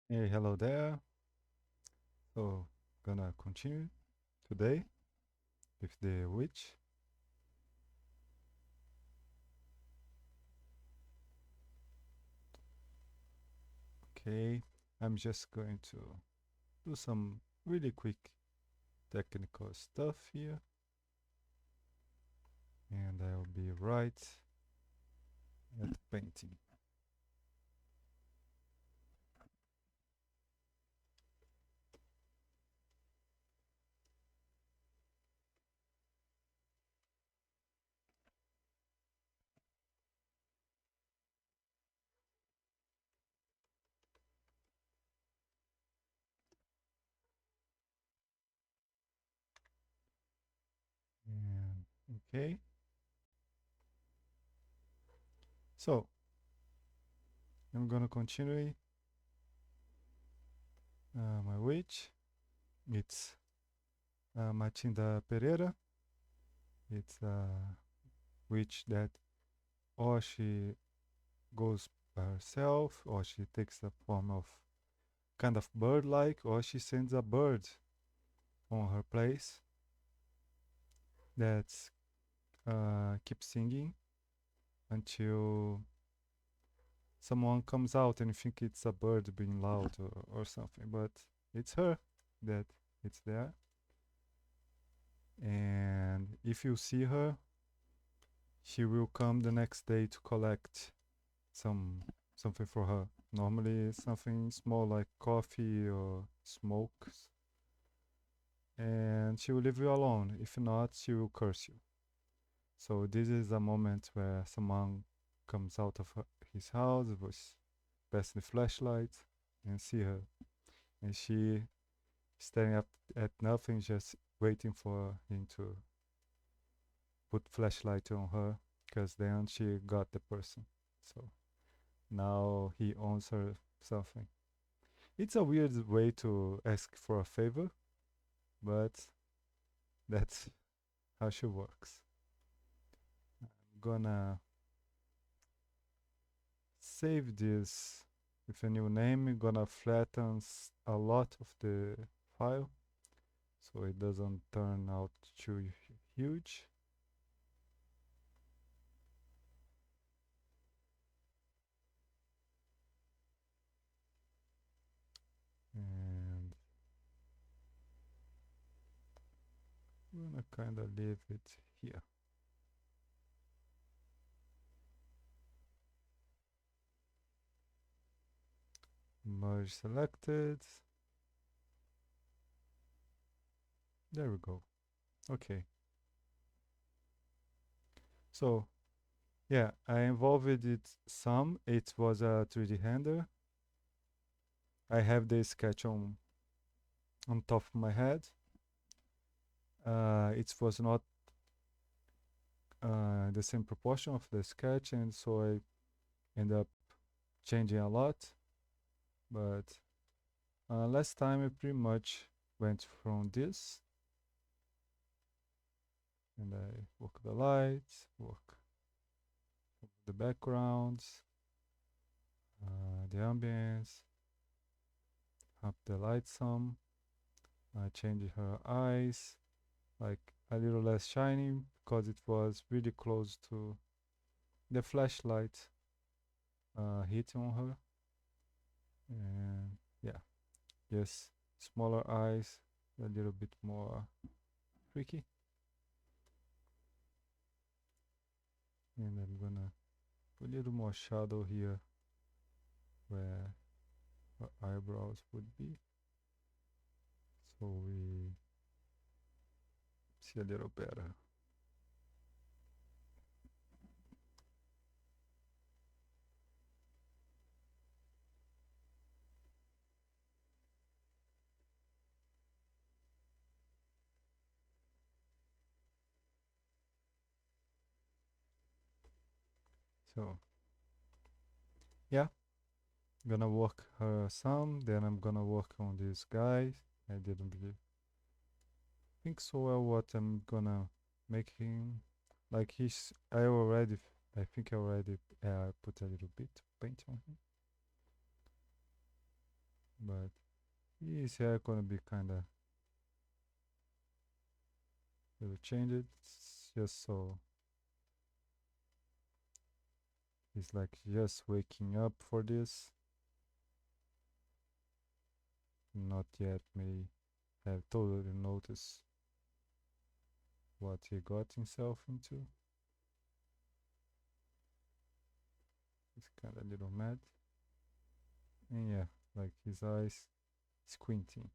Hey, hello there. So, gonna continue today with the witch. Okay, I'm just going to do some really quick technical stuff here, and I'll be right at painting. And okay, so I'm gonna continue my witch. It's Matinda Pereira. It's a witch that or she goes by herself, or she takes the form of kind of bird-like, or she sends a bird on her place that keeps singing until someone comes out and think it's a bird being loud or something, but it's her that it's there. And if you see her, she will come the next day to collect some something for her. Normally something small like coffee or smokes, and she will leave you alone. If not, she will curse you. So this is a moment where someone comes out of his house with passing the flashlight and see her, and she staring up at nothing, just waiting for him to put flashlight on her, because then she got the person. So now he owns her something. It's a weird way to ask for a favor, but that's how she works. I'm gonna save this with a new name. I'm gonna flatten a lot of the file so it doesn't turn out too huge. And I'm gonna kind of leave it here. Merge selected. There we go. Okay. So yeah, I involved it some. It was a 3D render. I have the sketch on top of my head. It was not the same proportion of the sketch, and so I end up changing a lot. But last time I pretty much went from this, and I work the lights, work the backgrounds, the ambience, up the light some, change her eyes, like a little less shiny because it was really close to the flashlight hitting on her. And yeah, just smaller eyes, a little bit more freaky. And I'm gonna put a little more shadow here where her eyebrows would be, so we see a little better. So yeah, gonna work her some, then I'm gonna work on this guy. I didn't believe think so well what I'm gonna make him. Like I think I already put a little bit paint on him. but his hair gonna be kinda little change it just so he's like just waking up for this, not yet may have totally noticed what he got himself into. He's kinda a little mad. And yeah, like his eyes squinting.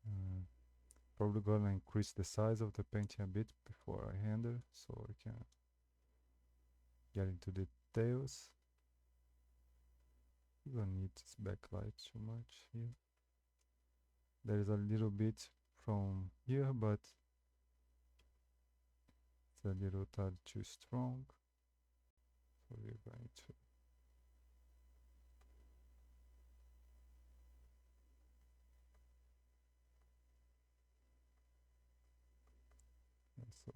Uh, Probably gonna increase the size of the painting a bit before I render so I can get into the details. You don't need this backlight too much here. There is a little bit from here, but it's a little tad too strong. So we're going to so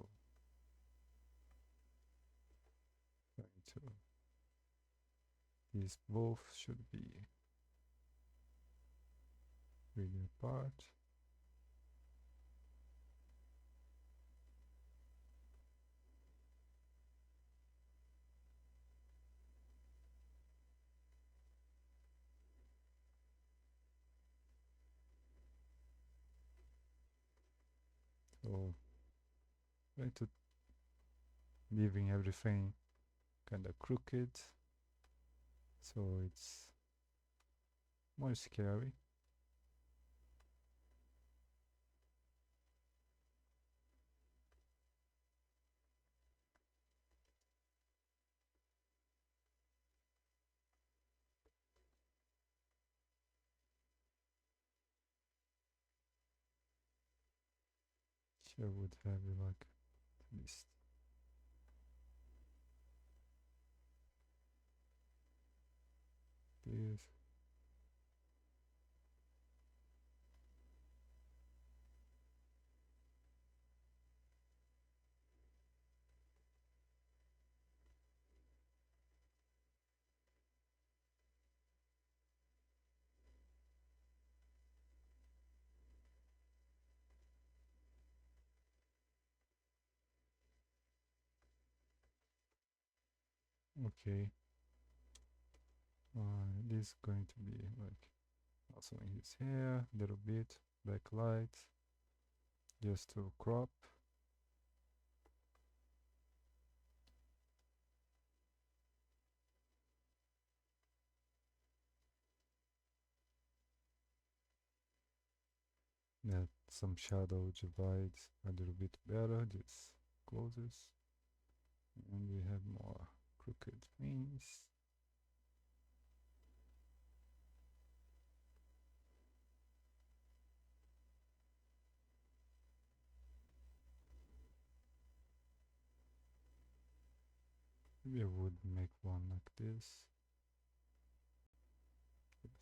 going to these both should be really apart. So going to leaving everything kind of crooked, so it's more scary. Sure would have like at least this. Okay. This is going to be like also in his hair a little bit, backlight, just to crop. That some shadow divides a little bit better, this closes. And we have more crooked things. Maybe I would make one like this. Yes.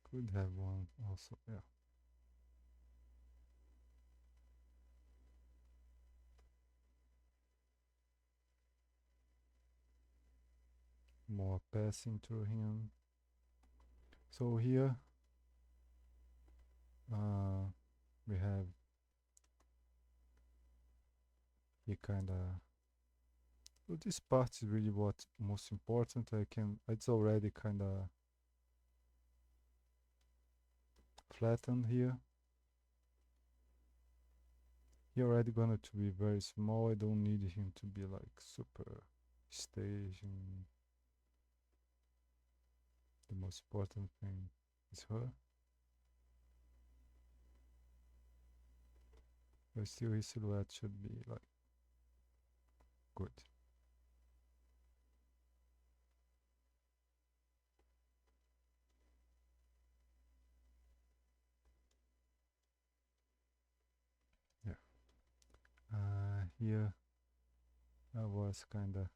Could have one also, yeah. More passing through him. So here we have he kinda, so this part is really what most important. It's already kinda flattened here. He already gonna to be very small. I don't need him to be like super staging. The most important thing is her. But still his silhouette should be like good. here. I was kinda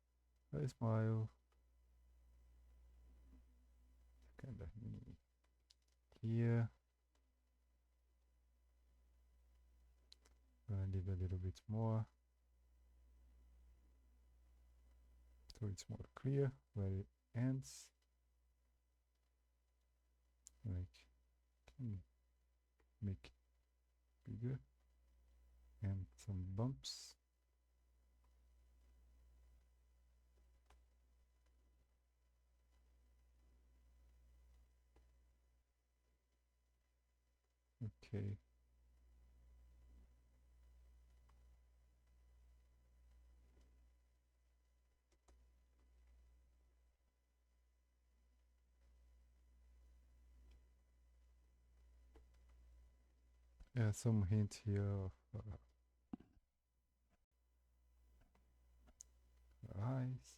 a smile, kinda here. Gonna leave a little bit more so it's more clear where it ends. Like, make it bigger and some bumps. Okay. Yeah, some hint here of eyes.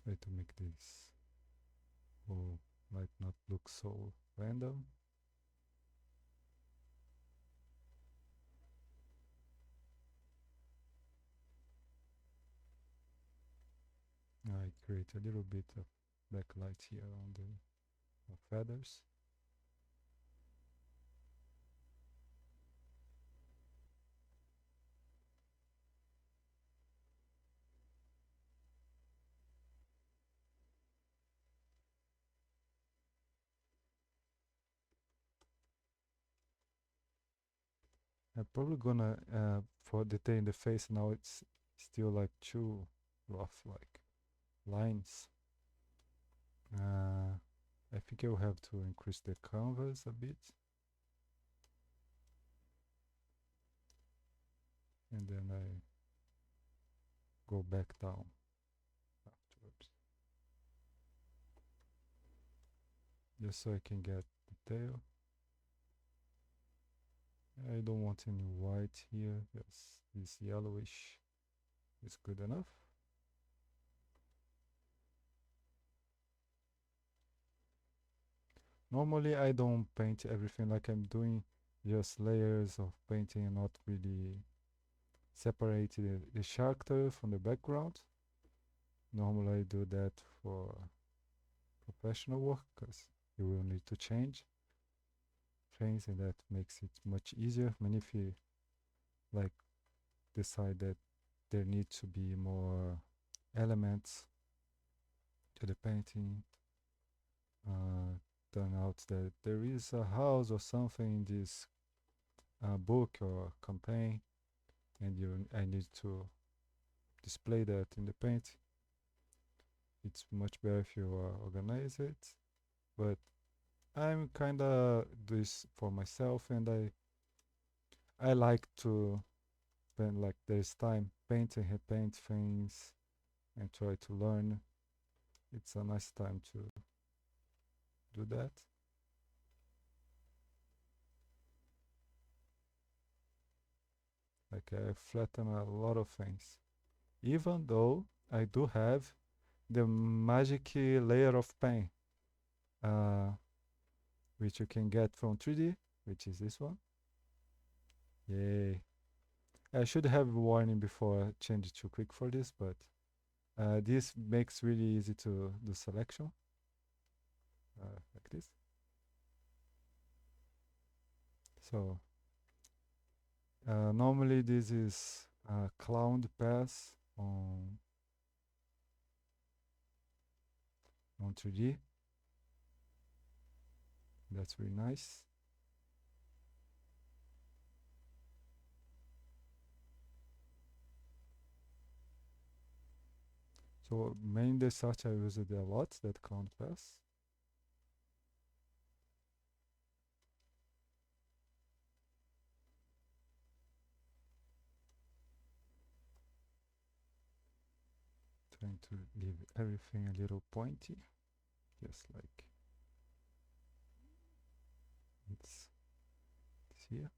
Try to make this whole might not look so random. I create a little bit of backlight here on the feathers. I'm probably gonna for detail the face now. It's still like too rough, like lines. I think I'll have to increase the canvas a bit, and then I go back down afterwards, just so I can get detail. I don't want any white here. Yes, this yellowish is good enough. Normally I don't paint everything like I'm doing, just layers of painting and not really separate the character from the background. Normally I do that for professional work because you will need to change things and that makes it much easier. I mean, if you like decide that there need to be more elements to the painting, turn out that there is a house or something in this book or campaign, and I need to display that in the paint. It's much better if you organize it, but I'm kind of this for myself, and I like to spend like there's time paint and repaint things and try to learn. It's a nice time to do that. Like I flatten a lot of things, even though I do have the magic layer of paint, uh, which you can get from 3D, which is this one. Yay! I should have warning before I change it too quick for this, but this makes really easy to do selection, like this. So normally this is cloud pass on 3D. That's really nice. So main the search I use it a lot, that cloud pass. Trying to leave everything a little pointy, just like it's here.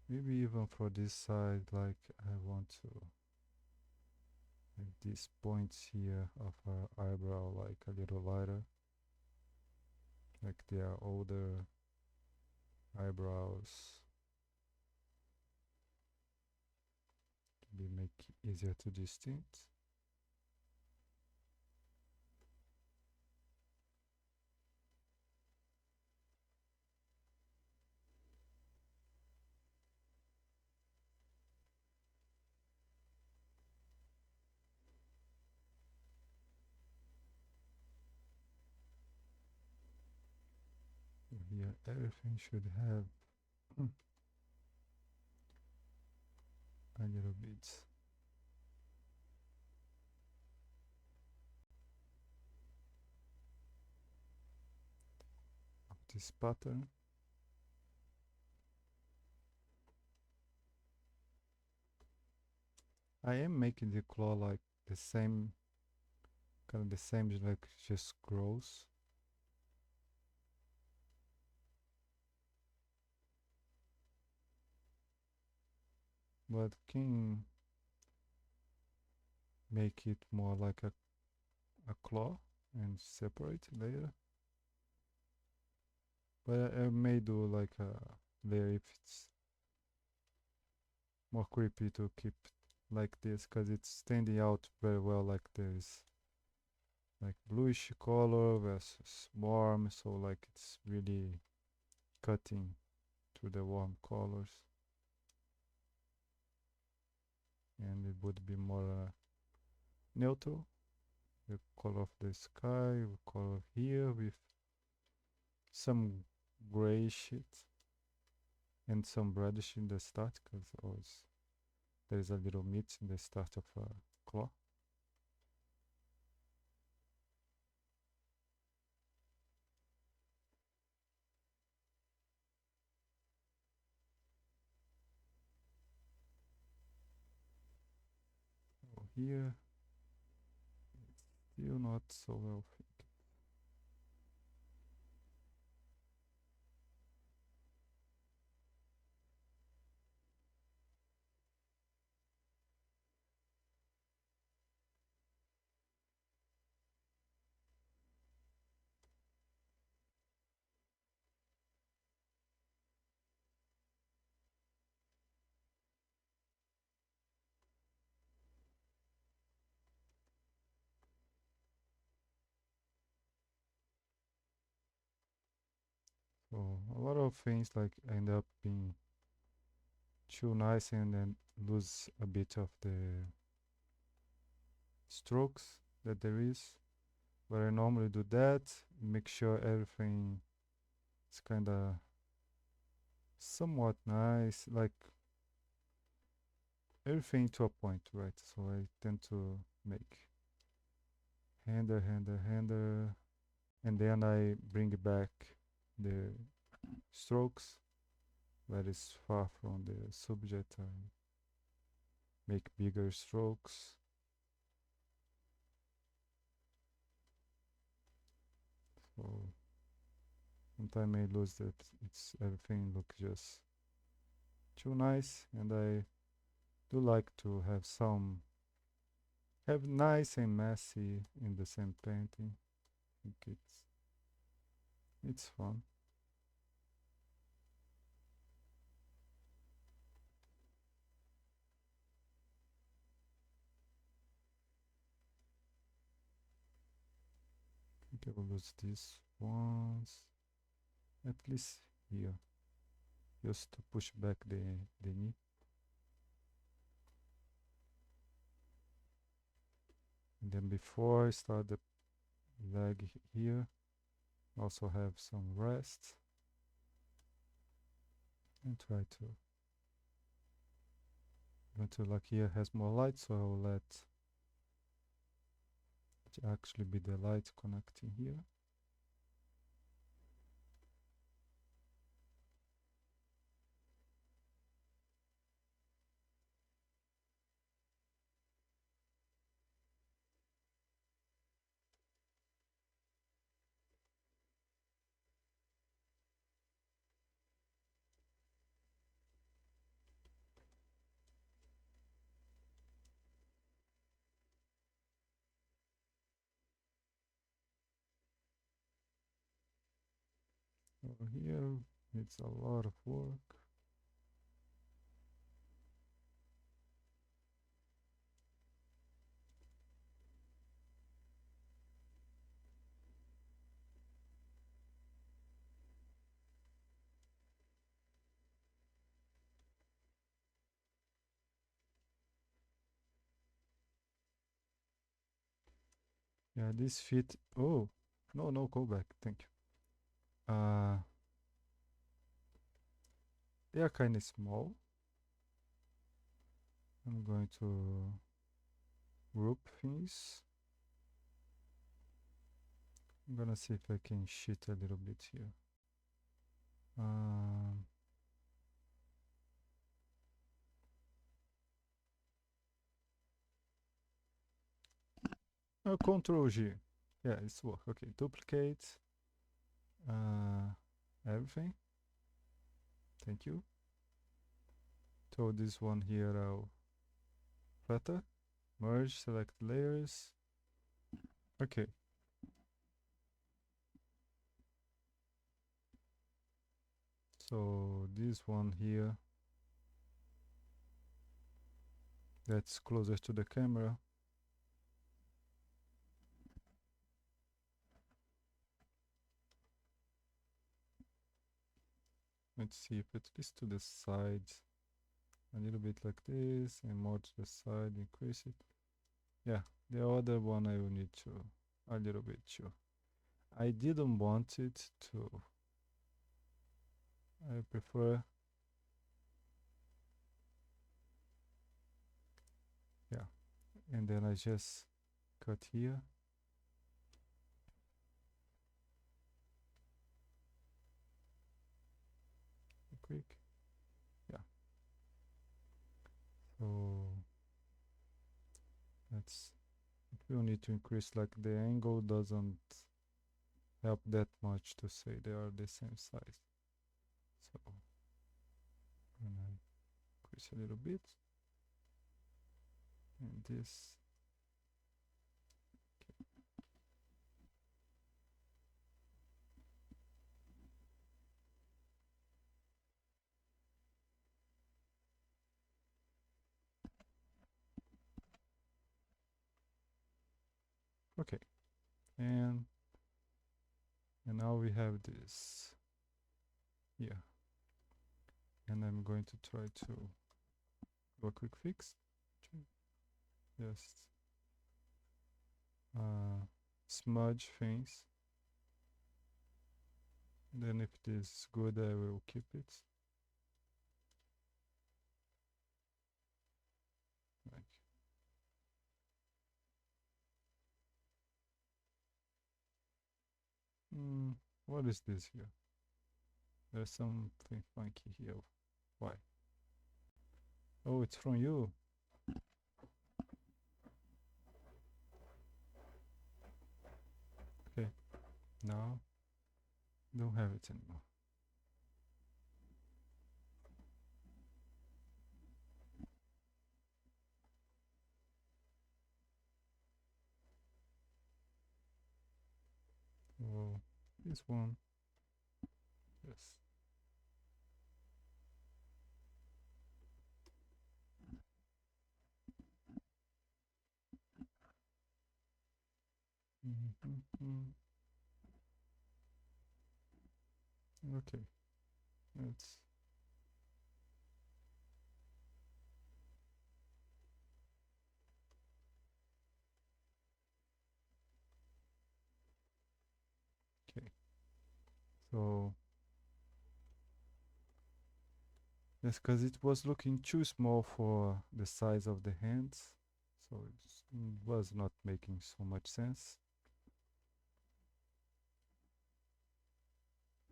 Maybe even for this side, like I want to have these points here of her eyebrow like a little lighter, like they are older eyebrows to be make easier to distinct. So here everything should have a little bit of this pattern. I am making the claw like the same, kind of the same, like just grows. But can make it more like a claw and separate later. But I may do like a layer if it's more creepy to keep like this, because it's standing out very well. Like there's like bluish color versus warm, so like it's really cutting through the warm colors, and it would be more neutral. The color of the sky, the color here with some gray shit and some reddish in the start, because always there is a little meat in the start of a claw. So here, still not so well fit. So a lot of things like end up being too nice and then lose a bit of the strokes that there is. But I normally do that, make sure everything is kind of somewhat nice, like everything to a point, right? So I tend to make hander, hander, hander, and then I bring back the strokes that is far from the subject. I make bigger strokes. So sometimes I lose that it's everything look just too nice, and I do like to have nice and messy in the same painting. I think it's fun. I think I will lose this once, at least here, just to push back the knee. And then before I start the leg here, also have some rest and try to like here has more light, so I will let it actually be the light connecting here. So here it's a lot of work. Yeah, this fit. Oh, no, no, go back. Thank you. They are kind of small. I'm going to group things. I'm gonna see if I can cheat a little bit here. Um, Control G. Yeah, it's work. Okay, duplicate everything. Thank you. So this one here I'll flatter, merge, select layers. Okay. So this one here, that's closer to the camera. Let's see if at least to the side, a little bit like this, and more to the side, increase it. Yeah, the other one I will need to a little bit too. I didn't want it to. I prefer. Yeah, and then I just cut here. Quick. Yeah. So that's. We will need to increase, like, the angle doesn't help that much to say they are the same size. So I'm gonna increase a little bit, and this. Okay, and now we have this here, and I'm going to try to do a quick fix. Just smudge things. Then if this is good, I will keep it. Like, what is this here? There's something funky here. Why? Oh, it's from you. Okay, now don't have it anymore. Oh, this one. Yes. Okay, let's. Okay, so yes, because it was looking too small for the size of the hands, so it was not making so much sense.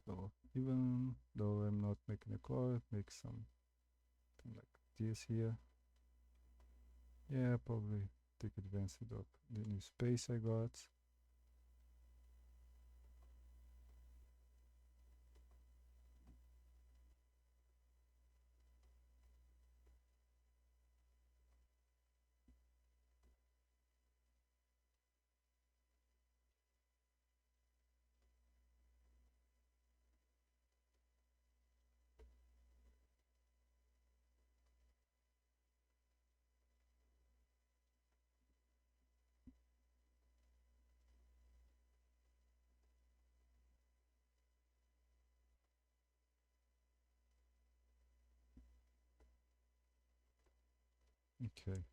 So even though I'm not making a cloth, make something like this here. Yeah, probably take advantage of the new space I got. Okay.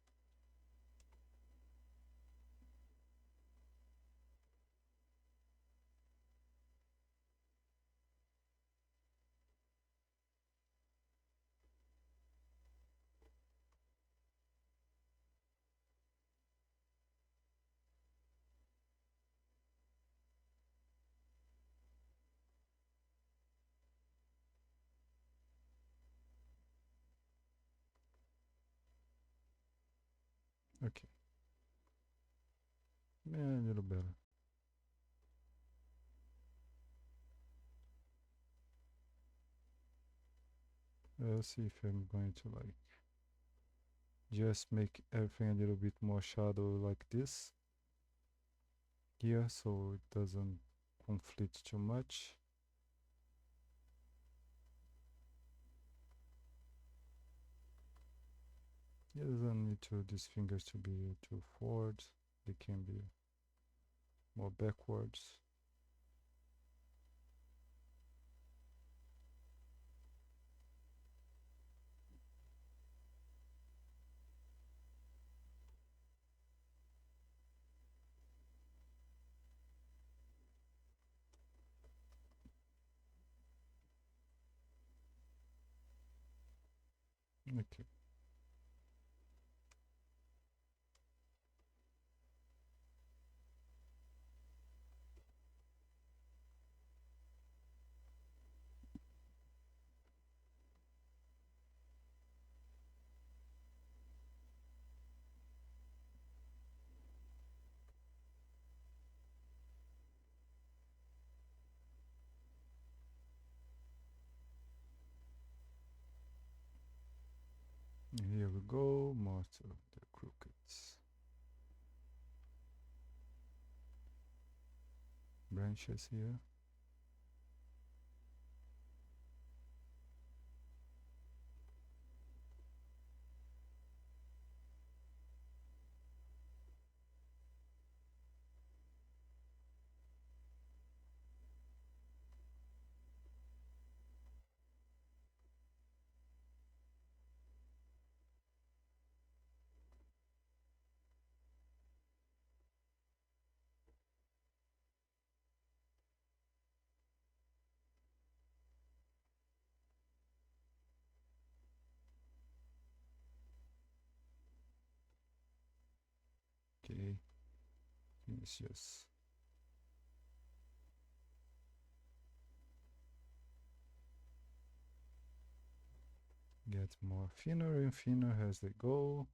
Okay. Yeah, a little better. Let's see if I'm going to like just make everything a little bit more shadow like this here so it doesn't conflict too much. It doesn't need to these fingers to be too forward. They can be more backwards. Okay. And here we go, most of the crooked branches here. Okay, let's just get more thinner and thinner as they go.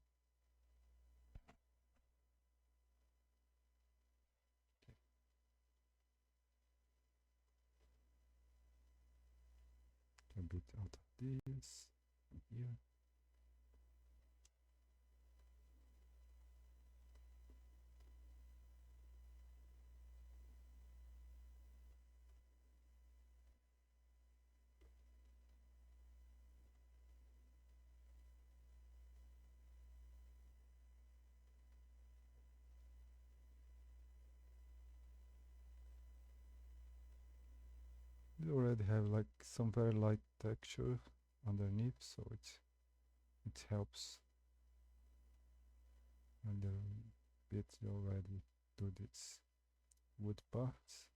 A bit out of this here. They already have like some very light texture underneath, so it helps a little bit. They already do this wood parts.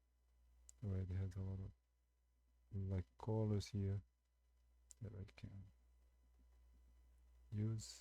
Already has a lot of like colors here that I can use.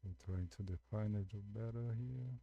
I'm trying to define it a little better here.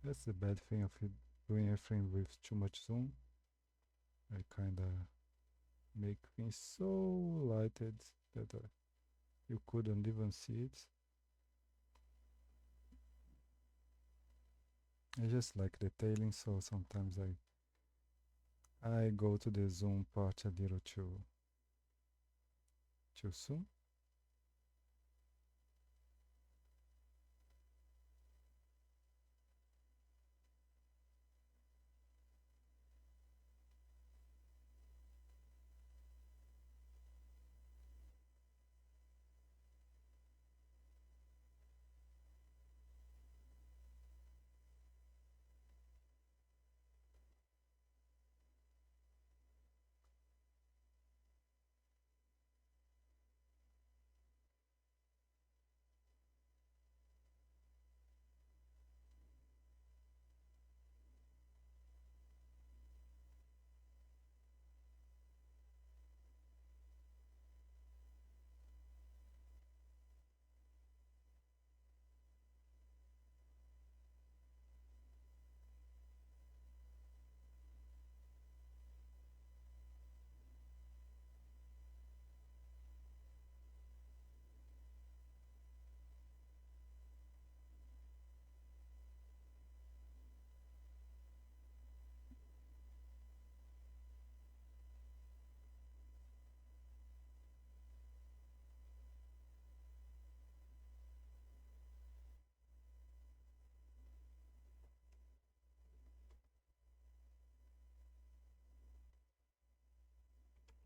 That's the bad thing of doing everything with too much zoom. I kinda make things so lighted that you couldn't even see it. I just like detailing, so sometimes I go to the zoom part a little too soon.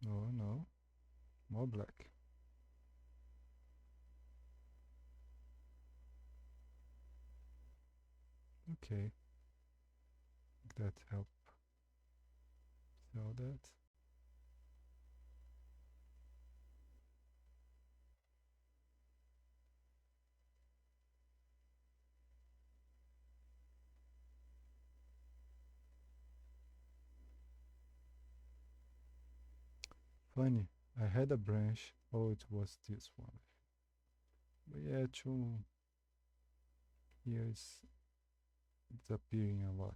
No, no, more black. Okay, that help. So that. Funny, I had a branch. Oh, it was this one. But yeah, too. Here it's appearing a lot.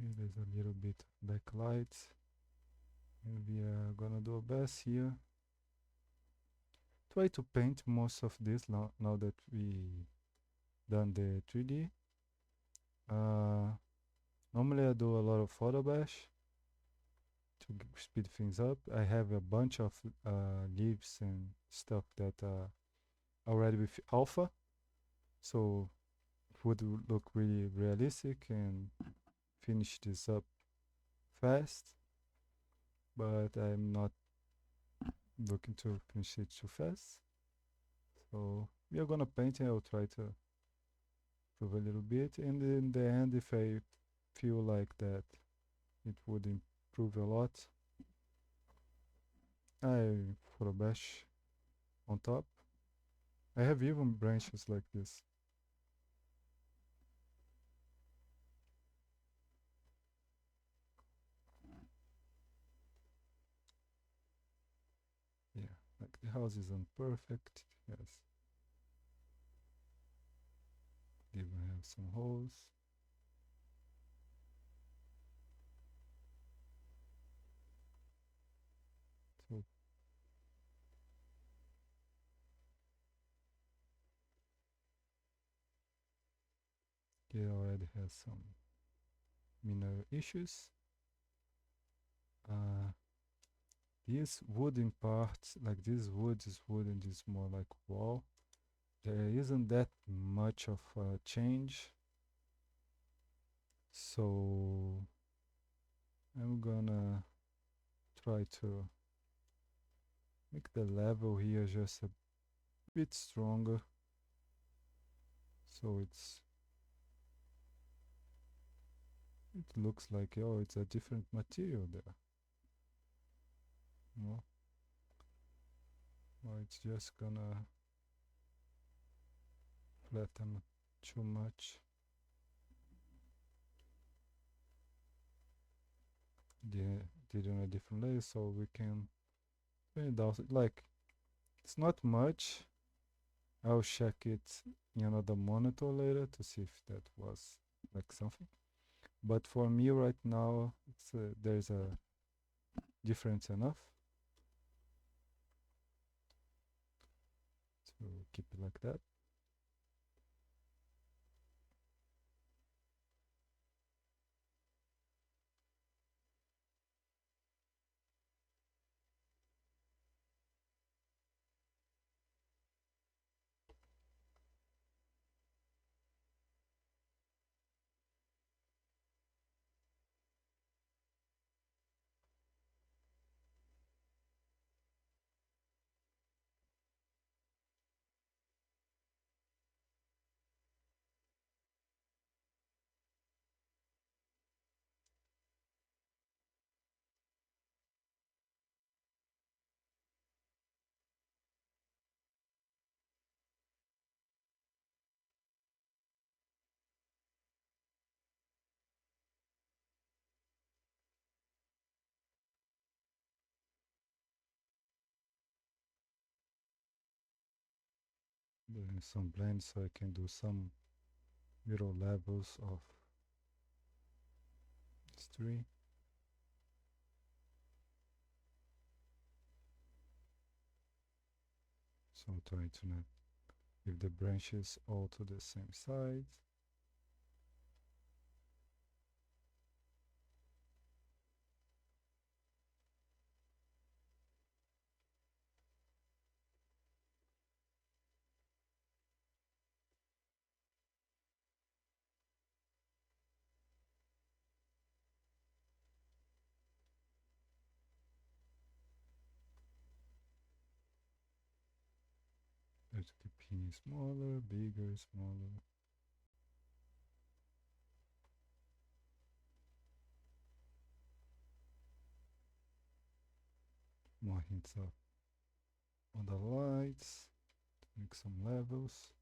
Here there's a little bit of backlight. And we are gonna do our best here. Try to paint most of this now that we done the 3D. Uh, Normally I do a lot of photo bash to speed things up. I have a bunch of leaves and stuff that already with alpha, so it would look really realistic and finish this up fast. But I'm not looking to finish it too fast. So we are gonna paint and I'll try to improve a little bit. And in the end, if I feel like that it would improve a lot, I put a brush on top. I have even branches like this. Yeah, like the house is imperfect. Yes, even have some holes. So it already has some minor issues. Uh, these wooden parts, like this wood is wood and this more like wall. There isn't that much of a change. So I'm gonna try to make the level here just a bit stronger. So it looks like, oh, it's a different material there. No, or it's just gonna flatten too much. did on a different layer, so we can bring it down. Like, it's not much. I'll check it in another monitor later to see if that was like something. But for me right now, there's a difference enough to keep it like that. Doing some blend so I can do some middle levels of history. So try to not give the branches all to the same side. Let the pin smaller, bigger, smaller. More hints of on the lights. Make some levels.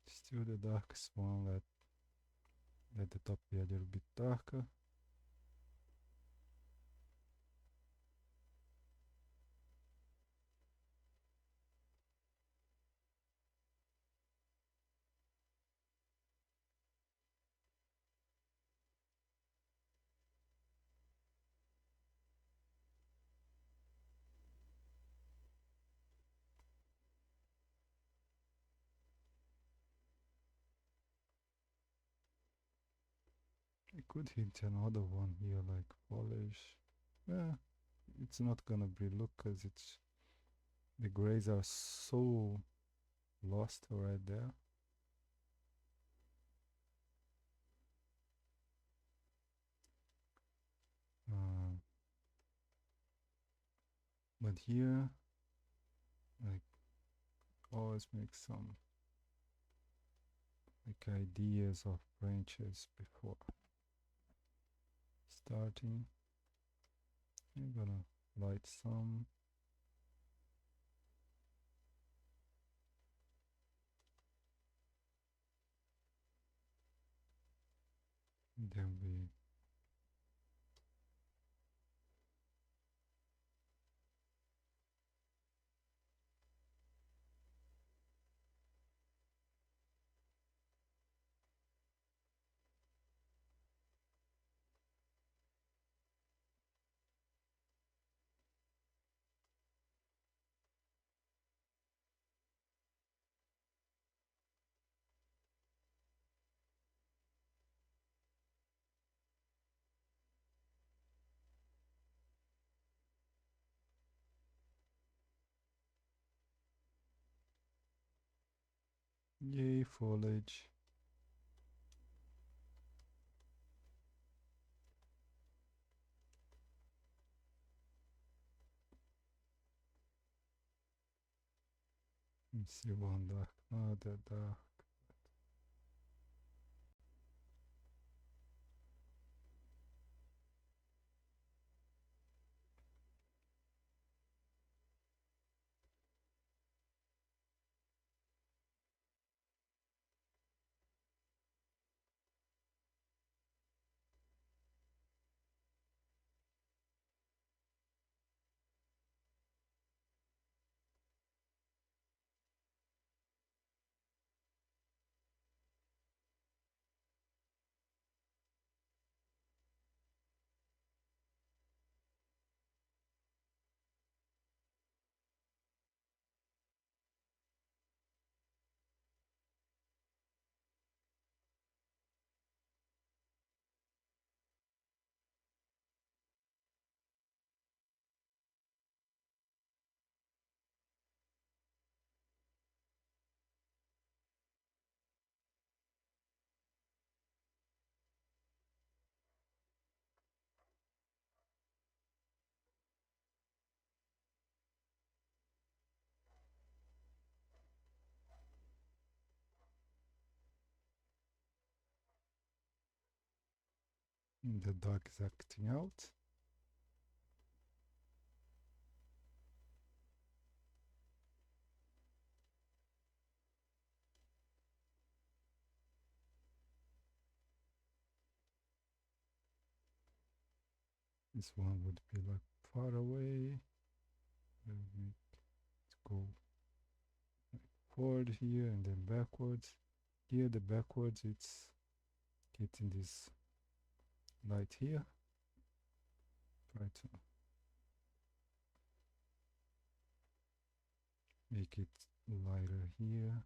Still the darkest one. Let the top be a little bit darker. I could hint another one here like polish. Yeah, it's not gonna be look because it's the grays are so lost right there. Uh, but here, like, always make some like ideas of branches before starting. I'm gonna light some. Then we yay foliage. Let's see one dark, another dark. The dog is acting out. This one would be like far away. We'll make it go forward here and then backwards. Here the backwards it's getting this light here. Try to make it lighter here.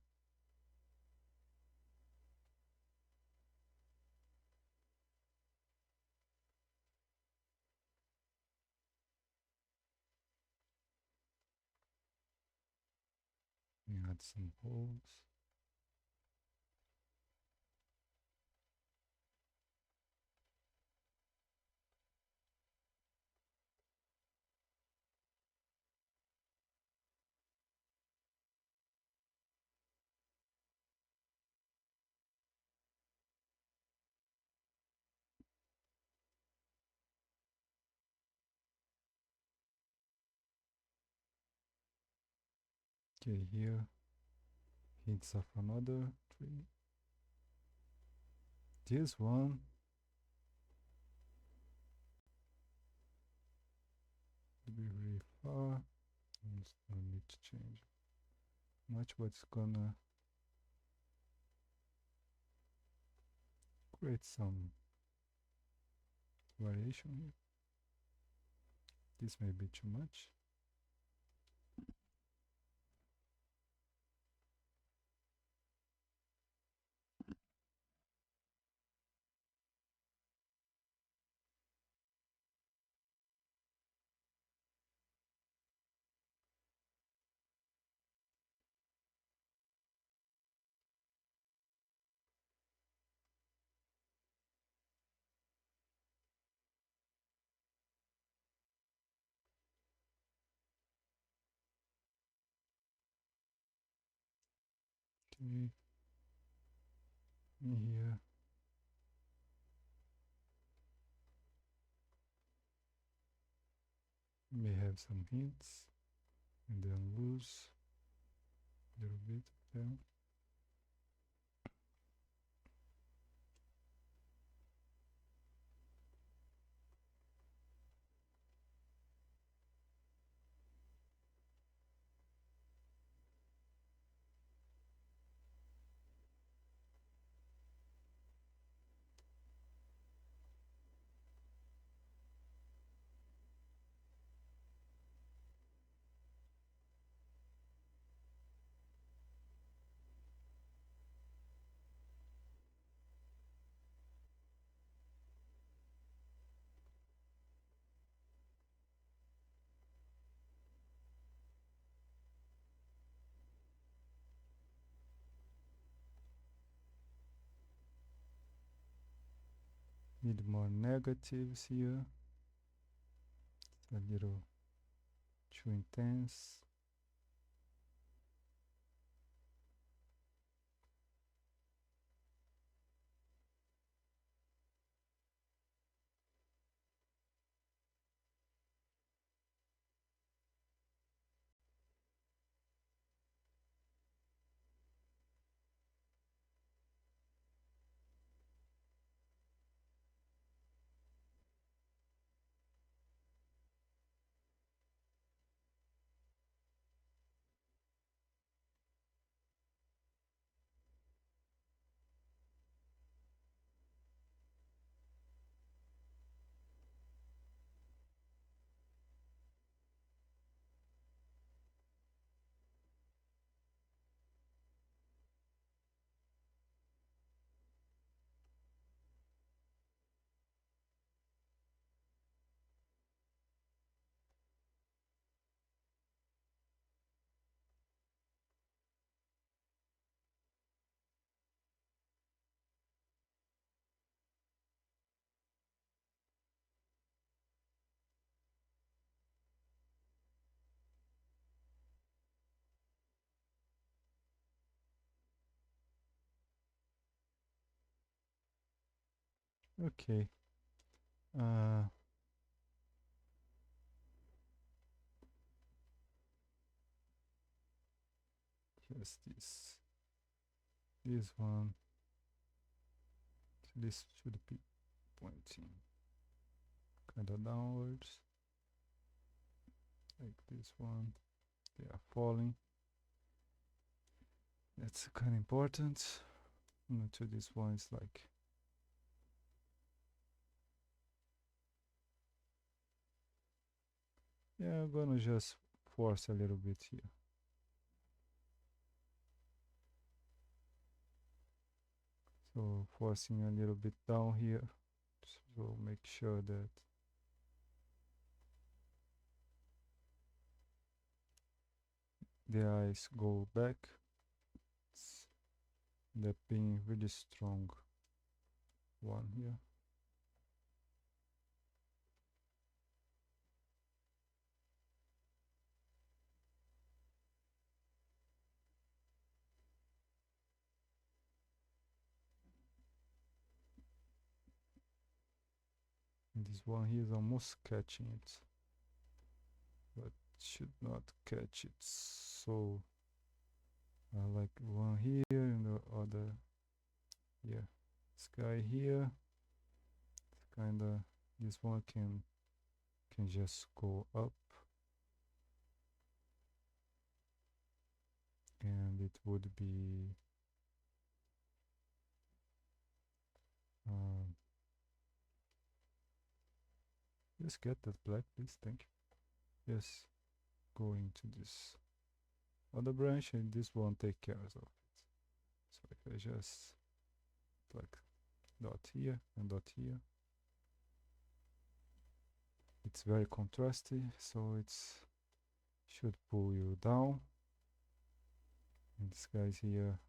And add some holes. Okay, here hints of another tree. This one will be very far. No need to change much, but it's gonna create some variation here. This may be too much. Okay, in here may have some hints and then lose a little bit of them. Need more negatives here. It's a little too intense. Okay, Uh, yes, this one, this should be pointing kind of downwards, like this one. They are falling. That's kind of important. To this one is like, yeah, I'm gonna just force a little bit here. So forcing a little bit down here. So make sure that the eyes go back. It's that being really strong one here. And this one here is almost catching it, but should not catch it. So I like one here and the other here. This guy here, it's kinda, this one can just go up, and it would be um, just get that black, please. Thank you. Yes, go into this other branch, and this one take care of it. So if I just like dot here and dot here, it's very contrasty, so it's should pull you down. And these guys here,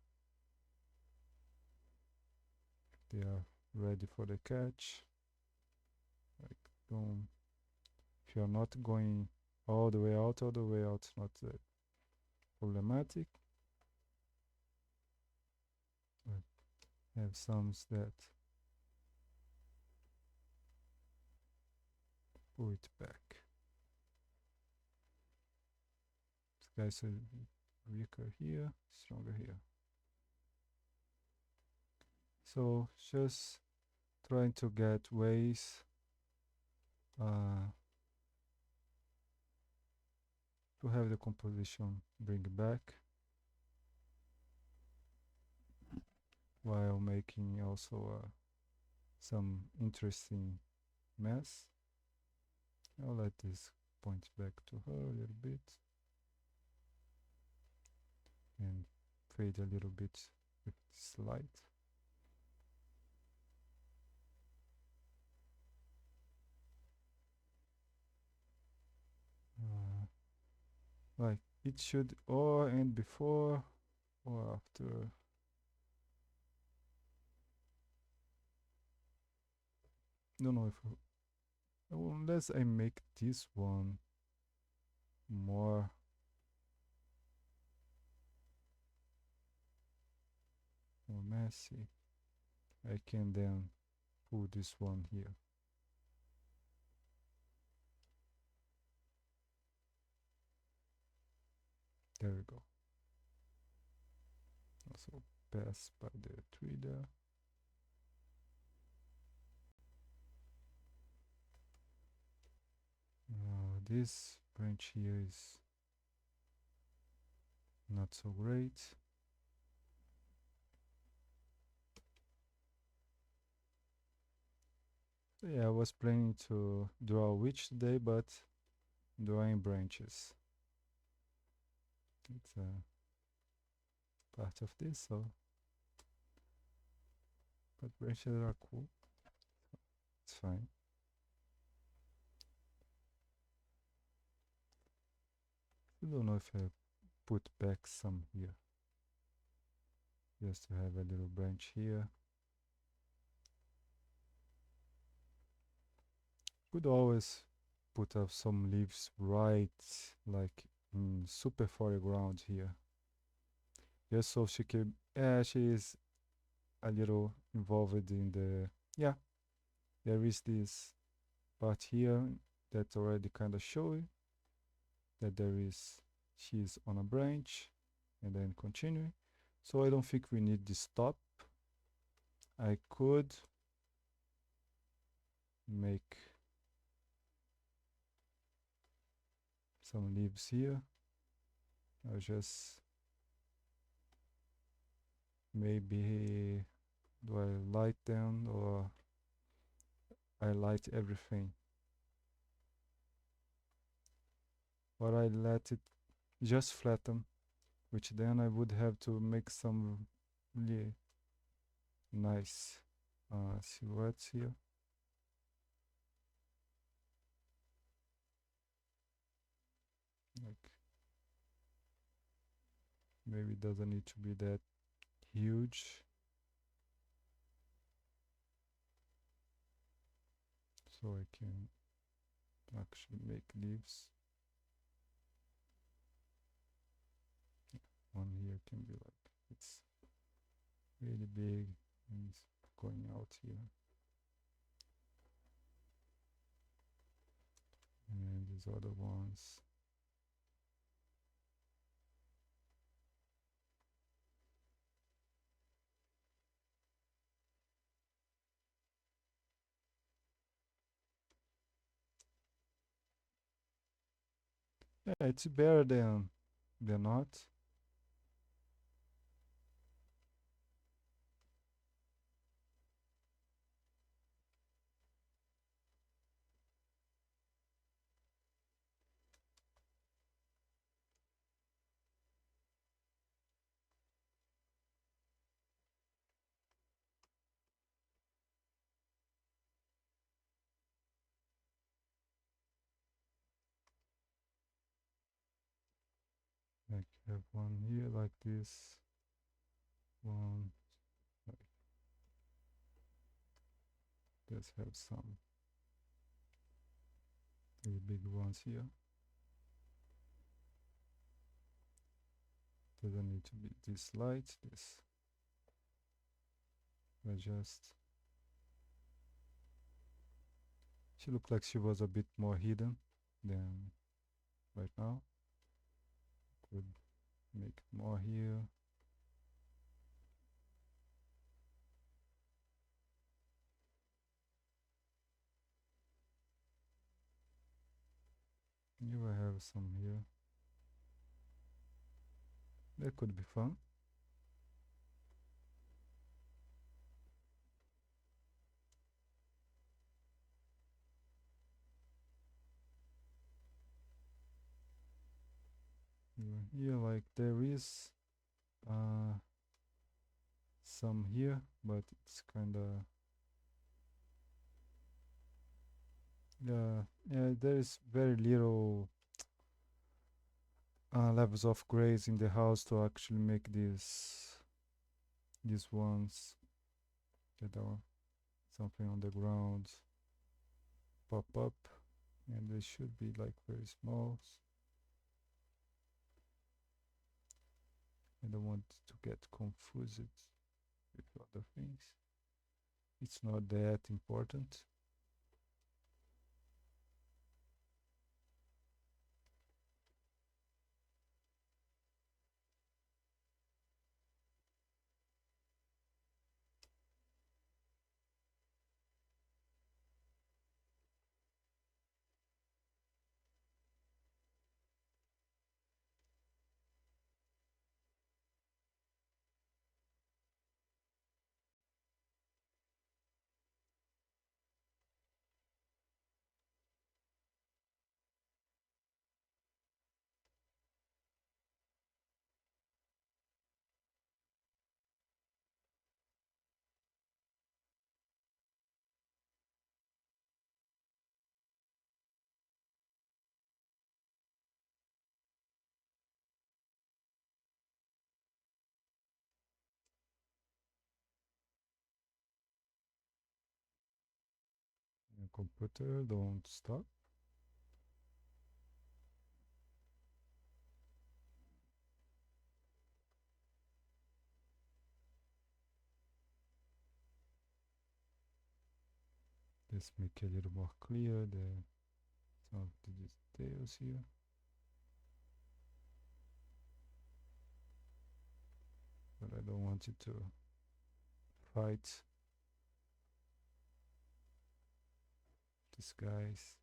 they are ready for the catch. Like, don't, if you're not going all the way out, it's not problematic. But have some that pull it back. This guy's weaker here, stronger here. So just trying to get ways to have the composition bring back while making also some interesting mess. I'll let this point back to her a little bit and fade a little bit with this light. Like it should or end before or after. Don't know if unless I make this one more messy, I can then put this one here. There we go. Also pass by the tree there. This branch here is not so great. Yeah, I was planning to draw a witch today, but drawing branches. It's a part of this, so but branches are cool. It's fine. I don't know if I put back some here, just to have a little branch here. Could always put up some leaves right like in super foreground here, just so she can, yeah, she is a little involved in the, yeah, there is this part here that's already kind of showing that she's on a branch, and then continuing. So I don't think we need this top. I could make some leaves here. I'll just maybe, do I light them or I light everything? Or I let it just flatten, which then I would have to make some really nice silhouettes here. Like, maybe it doesn't need to be that huge. So I can actually make leaves. One here can be like, it's really big and it's going out here. And these other ones. Yeah, it's better than not. Like have one here like this, one like, let's have some really big ones here. Doesn't need to be this light, this adjust. She looked like she was a bit more hidden than right now. Could make more here. You will have some here. That could be fun. Here, like there is uh, some here, but it's kind of, yeah. There is very little levels of grays in the house to actually make these ones that are something on the ground pop up, and they should be like very small. I don't want to get confused with other things. It's not that important. Computer, don't stop. Let's make it a little more clear some of the details here. But I don't want it to fight these guys.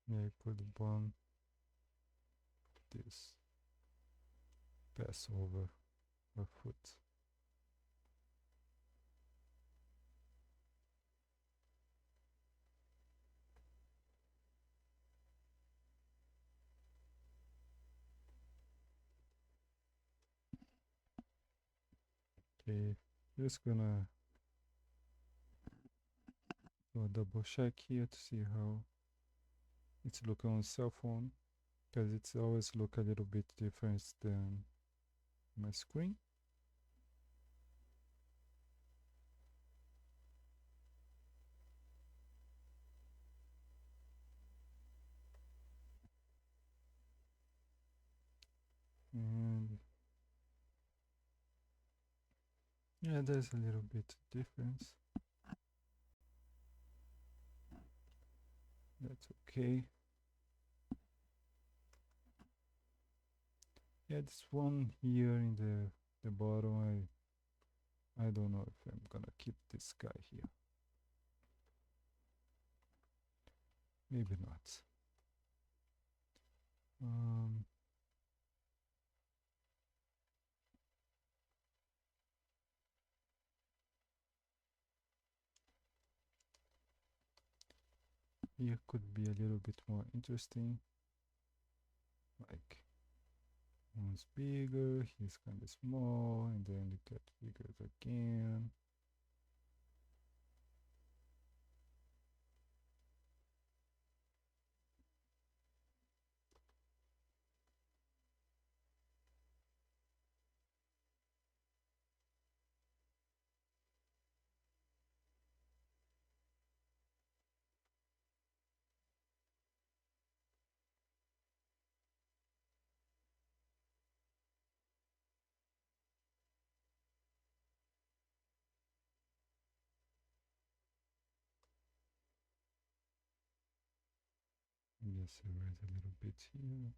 Yeah, put the bone, this pass over her foot. Okay, just gonna do a double check here to see how it's looking on cell phone, because it's always look a little bit different than my screen. And yeah, there's a little bit difference. That's okay. Yeah, this one here in the bottom, I don't know if I'm gonna keep this guy here. Maybe not. Um, here could be a little bit more interesting. Like one's bigger, he's kind of small, and then they get bigger again. Just erase a little bit here.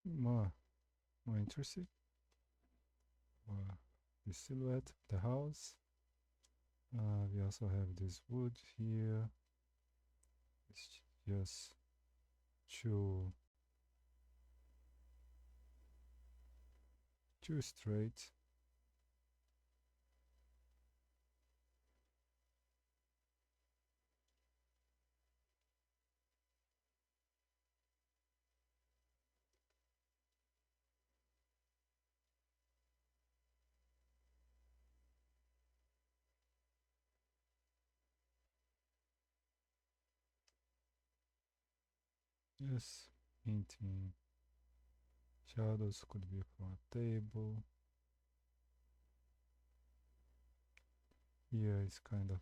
More, more interesting. The silhouette of the house. We also have this wood here. It's just too straight. Just hinting shadows could be from a table. Here is kind of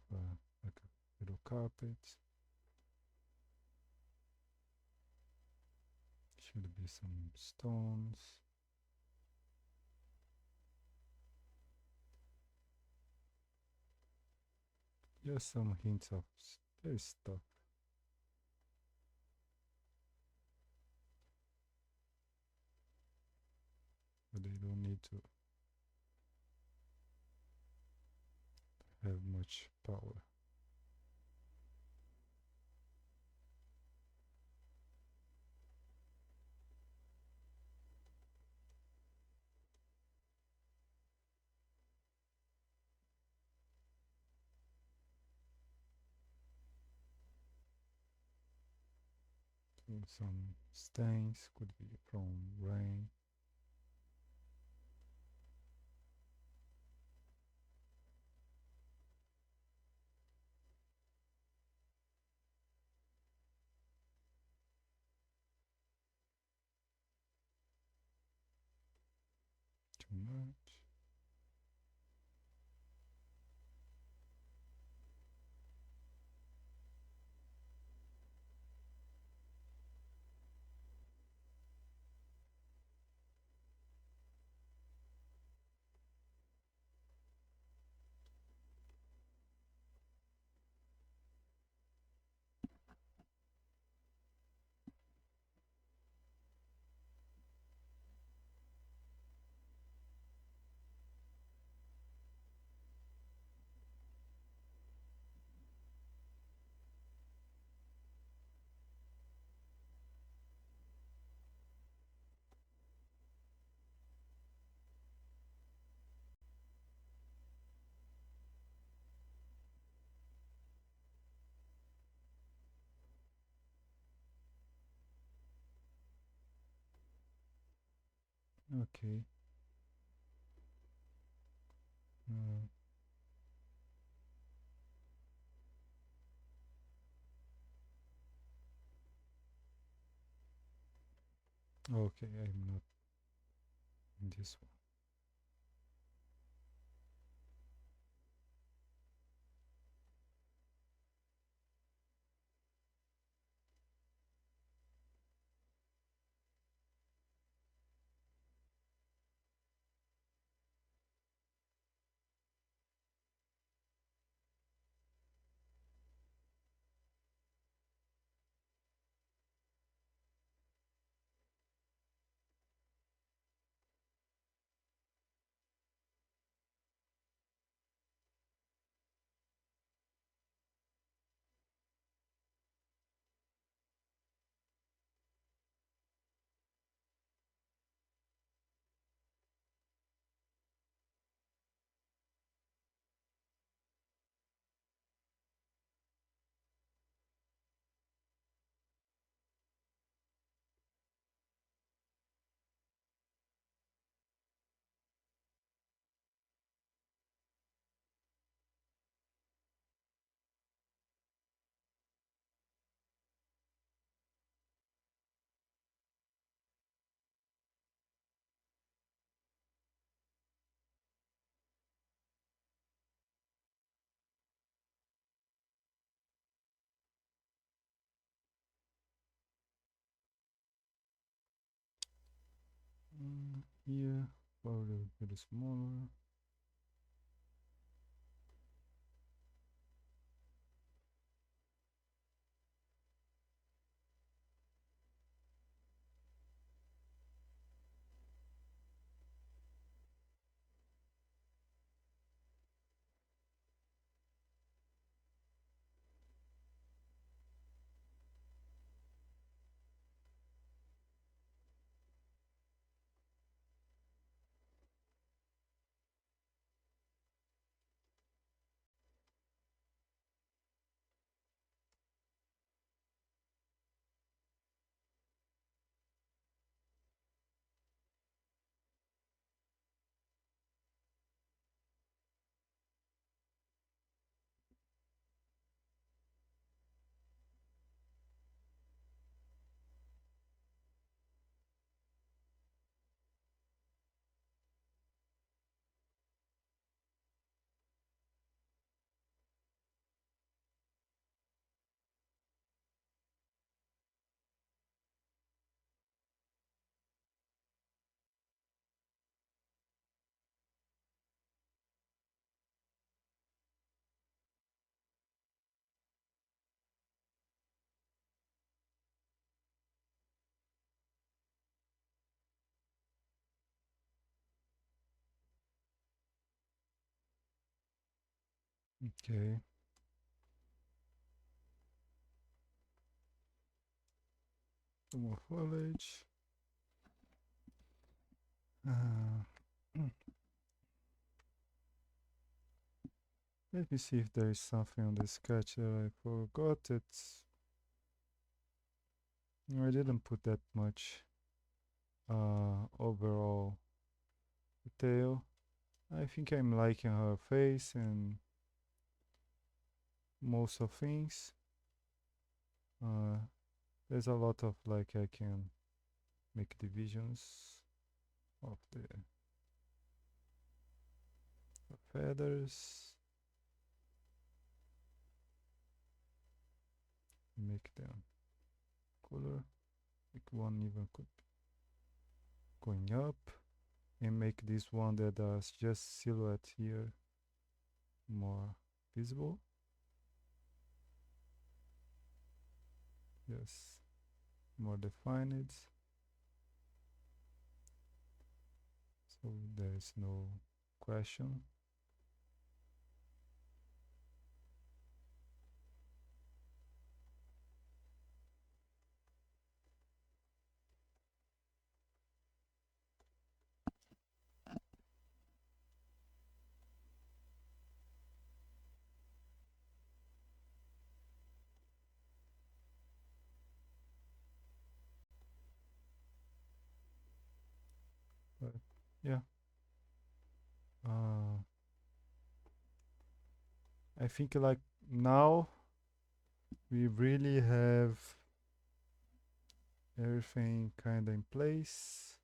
like a little carpet. Should be some stones. Just some hints of there's stuff, but they don't need to have much power. So some stains could be from rain. Too much. Okay. Uh, okay, I'm not in this one. Here, probably a bit smaller. Okay. Some more foliage. Uh, Let me see if there is something on the sketch that I forgot. No, I didn't put that much overall detail. I think I'm liking her face and most of things. Uh, there's a lot of like I can make divisions of the feathers, make them cooler. Like one even could be going up, and make this one that is just silhouette here more visible. Yes, more defined. So there is no question. But yeah, uh, I think like now we really have everything kind of in place.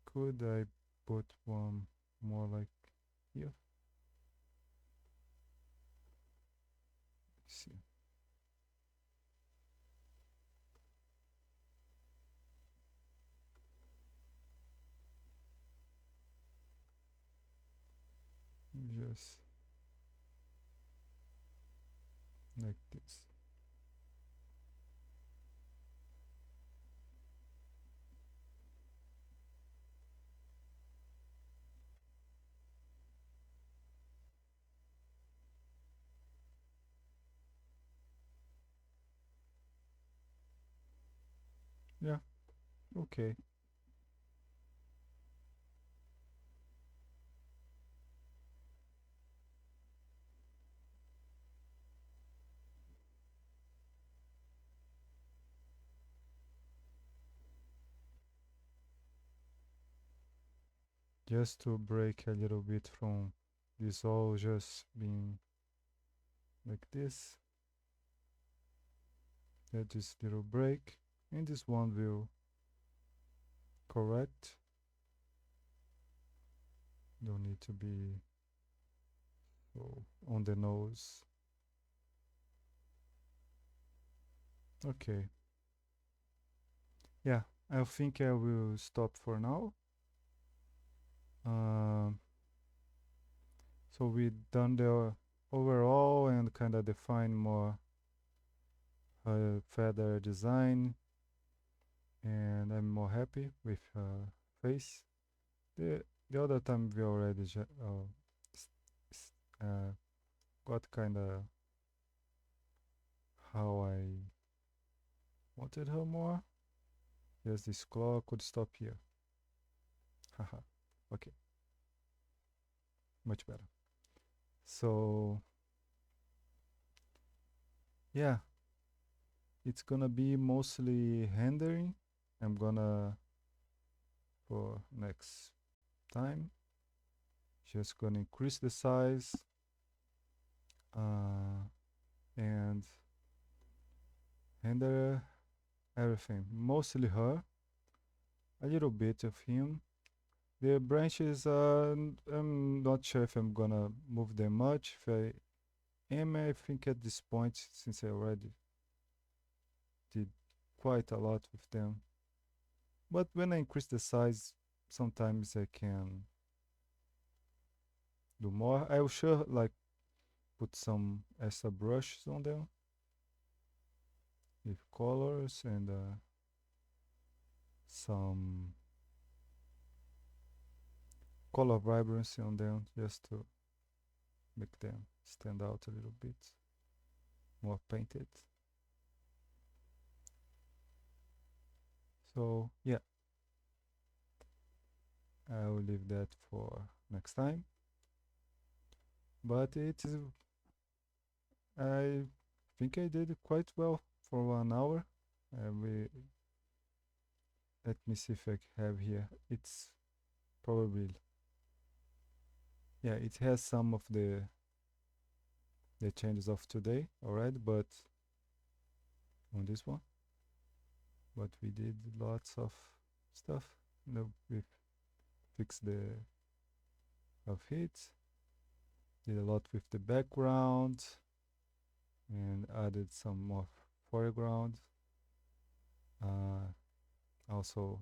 Could I put one more like here? Let's see. Just like this. Yeah, okay. Just to break a little bit from this all just being like this. Let this little break, and this one will correct. Don't need to be so on the nose. Okay. Yeah, I think I will stop for now. Um, so we done the overall and kind of define more feather design, and I'm more happy with face. The the other time we already s- s- uh, got kind of how I wanted her more. Yes, this claw could stop here. Haha. Okay, much better. So yeah, it's gonna be mostly rendering. I'm gonna for next time just gonna increase the size uh, and render everything. Mostly her, a little bit of him. The branches, I'm not sure if I'm gonna move them much. If I am, I think at this point, since I already did quite a lot with them. But when I increase the size, sometimes I can do more. I will sure like put some extra brushes on them with colors and some color vibrancy on them just to make them stand out a little bit more painted. So yeah, I will leave that for next time. But it is, I think I did quite well for 1 hour. We let me see if I have here. It's probably, yeah, it has some of the changes of today already, but on this one, but we did lots of stuff. No, we fixed the of heat, did a lot with the background, and added some more foreground. Also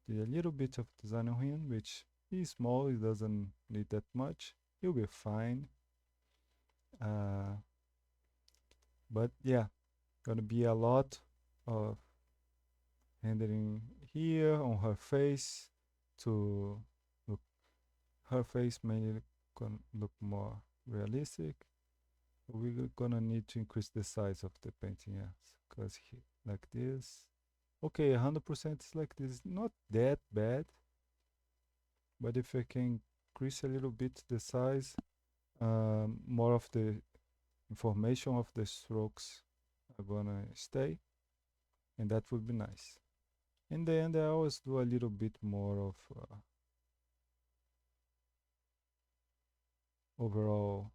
did a little bit of design on him, which is small, it doesn't need that much. He'll be fine. Uh, but yeah, gonna be a lot of rendering here on her face to look her face mainly gonna look more realistic. We're gonna need to increase the size of the painting, yes, because like this. Okay, 100% is like this, not that bad, but if I can increase a little bit the size, more of the information of the strokes are gonna stay, and that would be nice. In the end, I always do a little bit more of overall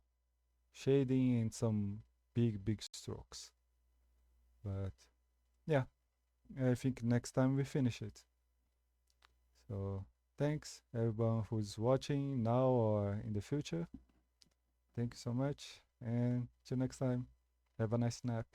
shading and some big strokes. But yeah, I think next time we finish it. So thanks everyone who's watching now or in the future. Thank you so much, and till next time. Have a nice nap.